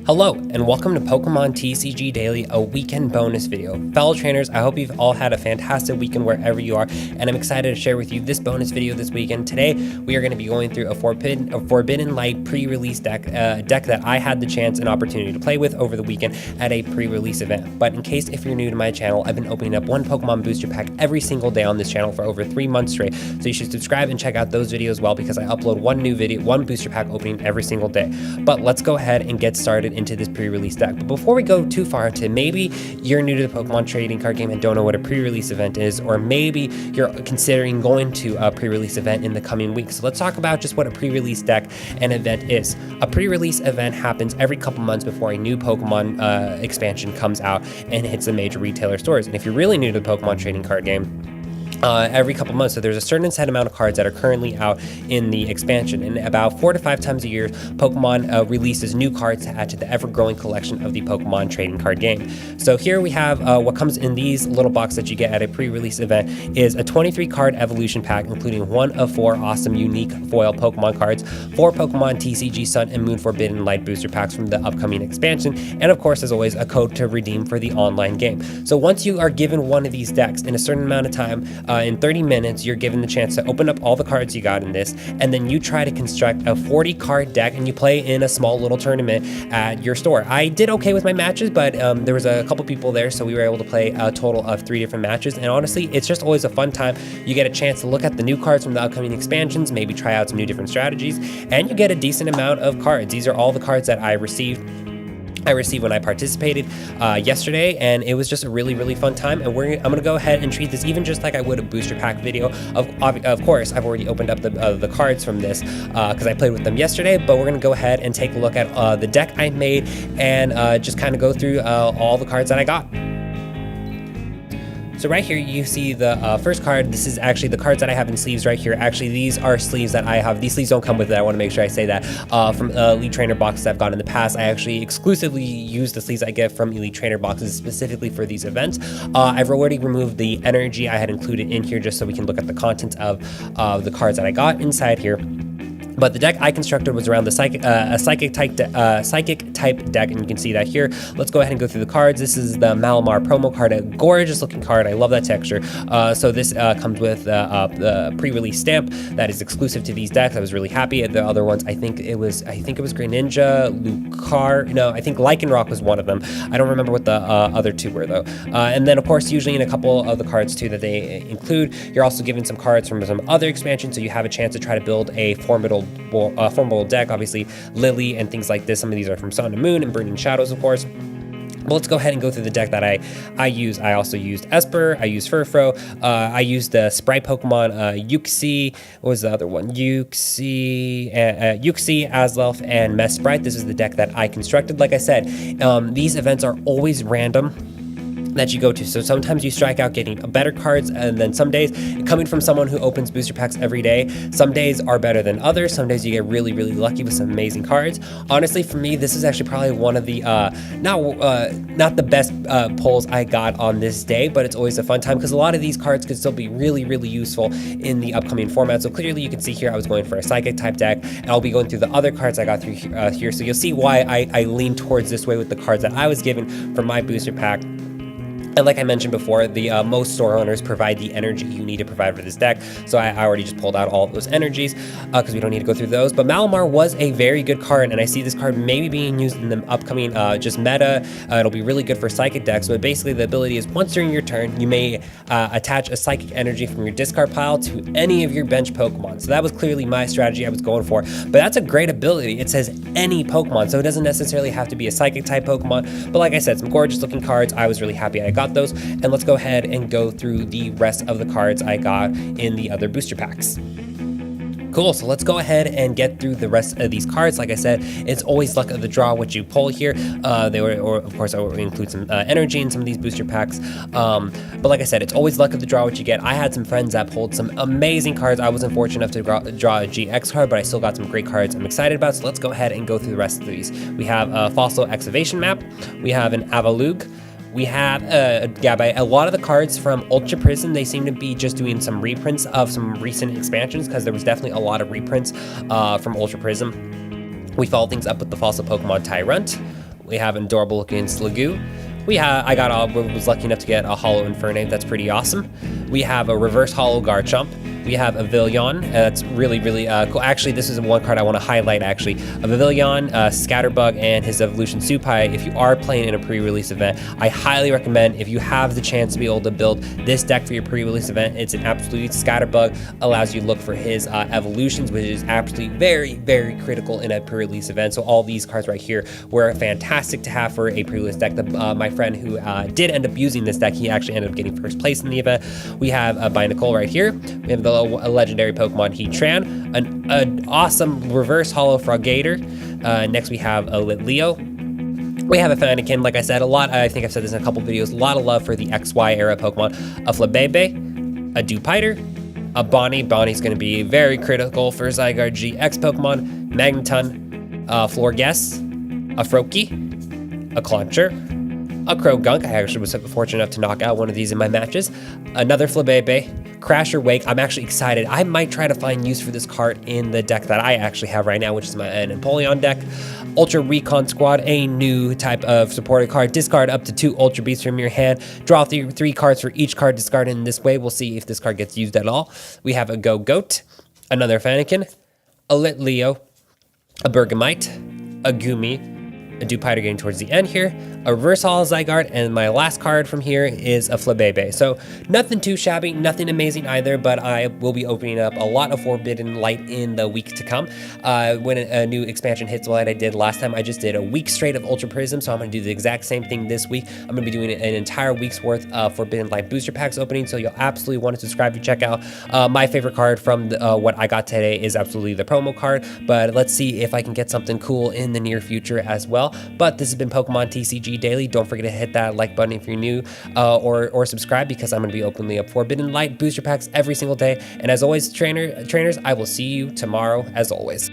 Hello, and welcome to Pokemon TCG Daily, a weekend bonus video. Fellow trainers, I hope you've all had a fantastic weekend wherever you are, and I'm excited to share with you this bonus video this weekend. Today, we are going to be going through a Forbidden Light pre-release deck, a deck that I had the chance and opportunity to play with over the weekend at a pre-release event. But in case if you're new to my channel, I've been opening up one Pokemon booster pack every single day on this channel for over 3 months straight, so you should subscribe and check out those videos as well, because I upload one booster pack opening every single day. But let's go ahead and get started into this pre-release deck. But before we go too far into, maybe you're new to the Pokemon trading card game and don't know what a pre-release event is, or maybe you're considering going to a pre-release event in the coming weeks. So let's talk about just what a pre-release deck and event is. A pre-release event happens every couple months before a new Pokemon expansion comes out and hits the major retailer stores. And if you're really new to the Pokemon trading card game, every couple months. So there's a certain set amount of cards that are currently out in the expansion, and about 4 to 5 times a year, Pokemon releases new cards to add to the ever-growing collection of the Pokemon trading card game. So here we have what comes in these little boxes that you get at a pre-release event is a 23 card evolution pack, including 1 of 4 awesome unique foil Pokemon cards, 4 Pokemon TCG Sun and Moon Forbidden Light booster packs from the upcoming expansion, and of course, as always, a code to redeem for the online game. So once you are given one of these decks in a certain amount of time, in 30 minutes, you're given the chance to open up all the cards you got in this, and then you try to construct a 40 card deck and you play in a small little tournament at your store. I did okay with my matches, but there was a couple people there, so we were able to play a total of 3 different matches, and honestly, it's just always a fun time. You get a chance to look at the new cards from the upcoming expansions, maybe try out some new different strategies, and you get a decent amount of cards. These are all the cards that I received when I participated yesterday, and it was just a really fun time. And I'm gonna go ahead and treat this even just like I would a booster pack video. Of course, I've already opened up the cards from this because I played with them yesterday, but we're gonna go ahead and take a look at the deck I made and just kind of go through all the cards that I got. So right here you see the first card. This is actually the cards that I have in sleeves right here. Actually, these are sleeves that I have. These sleeves don't come with it. I want to make sure I say that. From Elite Trainer boxes I've gotten in the past, I actually exclusively use the sleeves I get from Elite Trainer boxes specifically for these events. I've already removed the energy I had included in here just so we can look at the contents of the cards that I got inside here. But the deck I constructed was around the psychic type deck, and you can see that here. Let's go ahead and go through the cards. This is the Malamar promo card, a gorgeous looking card. I love that texture. So this comes with the pre-release stamp that is exclusive to these decks. I was really happy. The other ones, I think it was Greninja, Lucario. No, I think Lycanroc was one of them. I don't remember what the other 2 were though. And then of course, usually in a couple of the cards too that they include, you're also given some cards from some other expansions, so you have a chance to try to build a formidable deck. Obviously Lily and things like this. Some of these are from Sun and Moon and Burning Shadows, of course. But let's go ahead and go through the deck that I use. I also used Esper, I used Furfrou, I used the Sprite Pokemon, Uxie. What was the other one? Uxie, Azelf, and Mess Sprite. This is the deck that I constructed. Like I said, these events are always random that you go to, so sometimes you strike out getting better cards, and then some days, coming from someone who opens booster packs every day, some days are better than others. Some days you get really lucky with some amazing cards. Honestly, for me, this is actually probably one of the not the best pulls I got on this day, but it's always a fun time because a lot of these cards could still be really useful in the upcoming format. So clearly you can see here I was going for a psychic type deck, and I'll be going through the other cards I got through here, so you'll see why I lean towards this way with the cards that I was given for my booster pack. And like I mentioned before, the most store owners provide the energy you need to provide for this deck. So I already just pulled out all of those energies because we don't need to go through those. But Malamar was a very good card, and I see this card maybe being used in the upcoming just meta. It'll be really good for psychic decks. But basically the ability is once during your turn, you may attach a psychic energy from your discard pile to any of your bench Pokemon. So that was clearly my strategy I was going for. But that's a great ability. It says any Pokemon, so it doesn't necessarily have to be a psychic type Pokemon. But like I said, some gorgeous looking cards. I was really happy I got those, and let's go ahead and go through the rest of the cards I got in the other booster packs. Cool, so let's go ahead and get through the rest of these cards. Like I said, it's always luck of the draw what you pull here. Of course, I will include some energy in some of these booster packs. But like I said, it's always luck of the draw what you get. I had some friends that pulled some amazing cards. I wasn't fortunate enough to draw a GX card, but I still got some great cards I'm excited about. So let's go ahead and go through the rest of these. We have a Fossil Excavation Map. We have an Avalugg. We have, a lot of the cards from Ultra Prism, they seem to be just doing some reprints of some recent expansions, because there was definitely a lot of reprints from Ultra Prism. We followed things up with the Fossil Pokemon Tyrunt. We have an adorable looking Slagoo. Was lucky enough to get a Holo Infernape. That's pretty awesome. We have a reverse Holo Garchomp. We have a Vivillon. That's really, really cool. Actually, this is one card I want to highlight, actually. A Vivillon, Scatterbug, and his evolution Supai. If you are playing in a pre-release event, I highly recommend, if you have the chance to be able to build this deck for your pre-release event, it's an absolute Scatterbug. Allows you to look for his evolutions, which is absolutely very, very critical in a pre-release event. So all these cards right here were fantastic to have for a pre-release deck. My friend who did end up using this deck, he actually ended up getting first place in the event. We have a Binacle right here. We have a legendary Pokemon Heatran, an awesome reverse Holo Frogator. Next we have a Litleo. We have a Fennekin, like I said, I think I've said this in a couple videos, a lot of love for the XY era Pokemon. A Flabebe, a Dewpider, a Bonnie. Bonnie's going to be very critical for Zygarde GX Pokemon. Magneton, Florges, a Froakie, a Clauncher, a Croagunk. I actually was fortunate enough to knock out one of these in my matches. Another Flabebe, Crasher Wake. I'm actually excited. I might try to find use for this card in the deck that I actually have right now, which is my Empoleon deck. Ultra Recon Squad, a new type of supported card. Discard up to 2 Ultra Beasts from your hand. Draw 3 cards for each card discarded in this way. We'll see if this card gets used at all. We have a Goat, another Fennekin, a Litleo, a Bergamite, a Gumi, a Dewpider getting towards the end here, a reverse Holo Zygarde, and my last card from here is a Flabebe. So nothing too shabby, nothing amazing either, but I will be opening up a lot of Forbidden Light in the week to come. When a new expansion hits, like I did last time, I just did a week straight of Ultra Prism, so I'm going to do the exact same thing this week. I'm going to be doing an entire week's worth of Forbidden Light booster packs opening, so you'll absolutely want to subscribe to check out. My favorite card from what I got today is absolutely the promo card, but let's see if I can get something cool in the near future as well. But this has been Pokemon TCG Daily. Don't forget to hit that like button if you're new, or subscribe, because I'm going to be opening up Forbidden Light booster packs every single day. And as always, trainers, I will see you tomorrow as always.